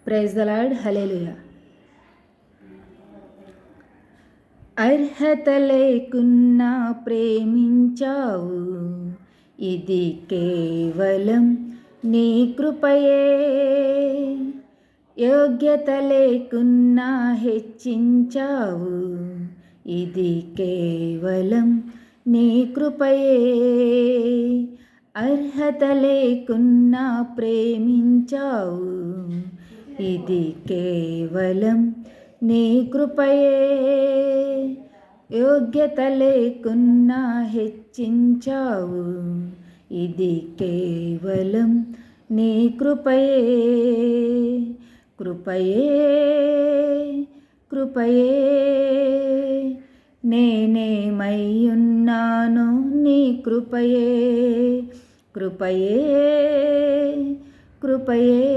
Praise the Lord. హల్లెలూయా. అర్హత లేకున్నా ప్రేమించావు, ఇది కేవలం నీ కృపయే. యోగ్యత లేకున్నా హెచ్చించావు, ఇది కేవలం నీ కృపయే. అర్హత లేకున్నా ప్రేమించావు, ఇది కేవలం నీ కృపయే. యోగ్యత లేకున్నా హెచ్చించావు, ఇది కేవలం నీ కృపయే. కృపయే కృపయే నేనేమై ఉన్నాను నీ కృపయే. కృపయే కృపయే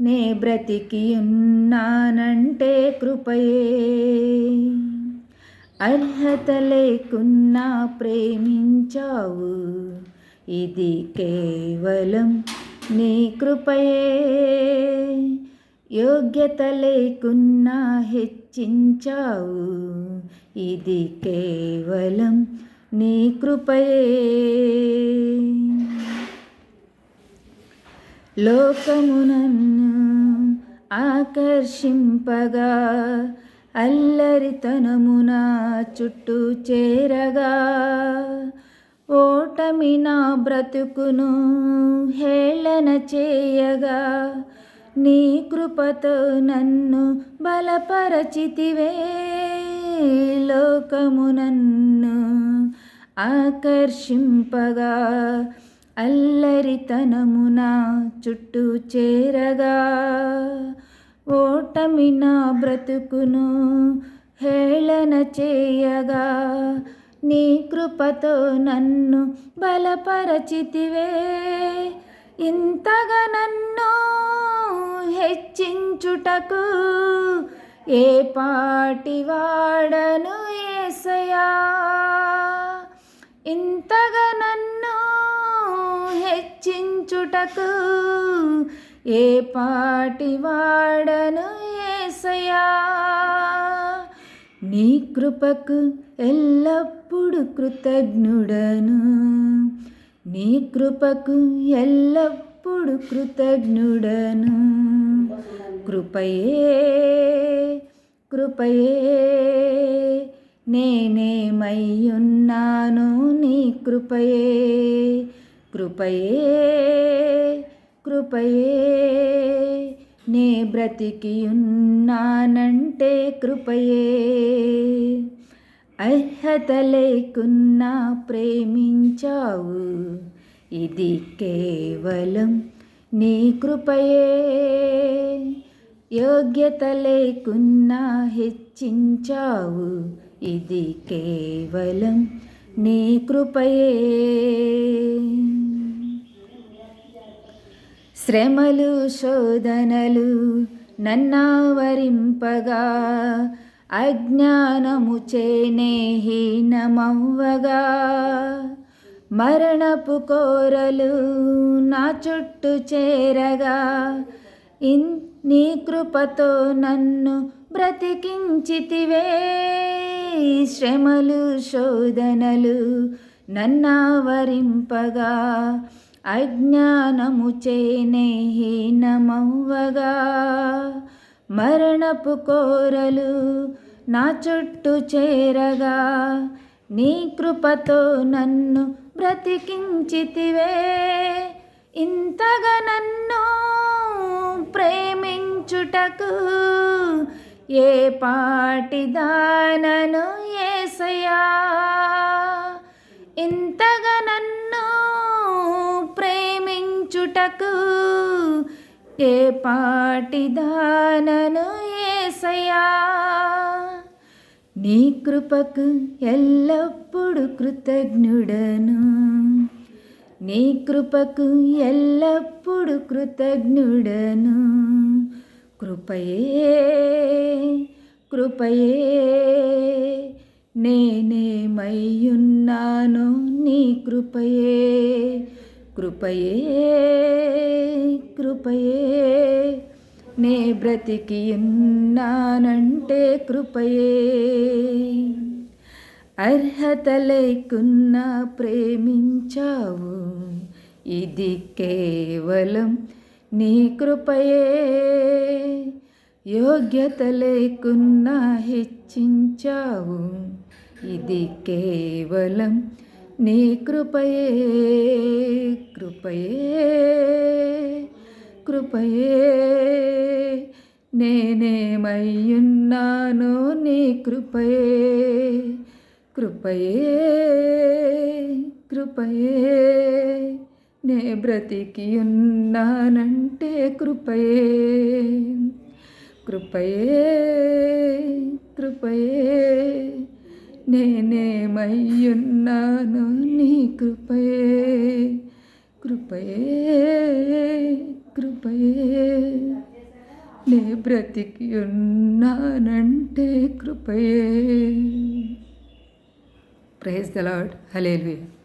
నే బ్రతికి ఉన్నానంటే కృపయే. అర్హత లేకున్నా ప్రేమించావు, ఇది కేవలం నీ కృపయే. యోగ్యత లేకున్నా హెచ్చించావు, ఇది కేవలం నీ కృపయే. లోకము నన్ను ఆకర్షింపగా, అల్లరితనమున చుట్టూ చేరగా, ఓటమి నా బ్రతుకును హేళన చేయగా, నీ కృపతో నన్ను బలపరచితివే. లోకము నన్ను ఆకర్షింపగా, అల్లరితనమున చుట్టూ చేరగా, ఓటమి నా బ్రతుకును హేళన చేయగా, నీ కృపతో నన్ను బలపరచితివే. ఇంతగా నన్ను హెచ్చించుటకు ఏ పాటి వాడను యేసయ్యా. ఇంతగా నన్ను హెచ్చించుటకు ఏ పాటి వాడను యేసయ్యా. నీ కృపకు ఎల్లప్పుడూ కృతజ్ఞుడను, నీ కృపకు ఎల్లప్పుడూ కృతజ్ఞుడను. కృపయే కృపయే నేనేమై ఉన్నాను నీ కృపయే. కృపయే కృపయే నే బ్రతికి ఉన్నానంటే కృపయే. అర్హత లేకున్నా ప్రేమించావు, ఇది కేవలం నీ కృపయే. యోగ్యత లేకున్నా హెచ్చించావు, ఇది కేవలం నీ కృపయే. శ్రమలు శోధనలు నన్నావరింపగా, అజ్ఞానము చేనే హీనమవ్వగా, మరణపు కోరలు నా చుట్టూ చేరగా, నీ కృపతో నన్ను బ్రతికించితివే. శ్రమలు శోధనలు నన్నావరింపగా, అజ్ఞానము చేనే హీనమవ్వగా, మరణపు కోరలు నా చుట్టూ చేరగా, నీ కృపతో నన్ను బ్రతికించితివే. ఇంతగా నన్ను ప్రేమించుటకు ఏ పాటి దానను యేసయ్యా. ఇంతగా నన్ను ప్రేమించుటకు ఏ పాటి దానను యేసయ్యా. నీ కృపకు ఎల్లప్పుడూ కృతజ్ఞుడను, నీ కృపకు ఎల్లప్పుడూ కృతజ్ఞుడను. కృపయే కృపయే నేనేమై ఉన్నాను నీ కృపయే. కృపయే కృపయే నే బ్రతికి ఉన్నానంటే కృపయే. అర్హత లేకున్నా ప్రేమించావు, ఇది కేవలం నీ కృపయే. యోగ్యత లేకున్నా హెచ్చించావు, ఇది కేవలం నీ కృపయే. కృపయే కృపయే నేనేమయ్యున్నానో నీ కృపయే. కృపయే కృపయే నే బ్రతికి ఉన్నానంటే కృపయే. కృపయే కృపయే నేనేమయ్యున్నానో నీ కృపయే. కృపయే కృపయే నే బ్రతికి ఉన్నానంటే కృపయే. Praise the Lord. హల్లెలూయా.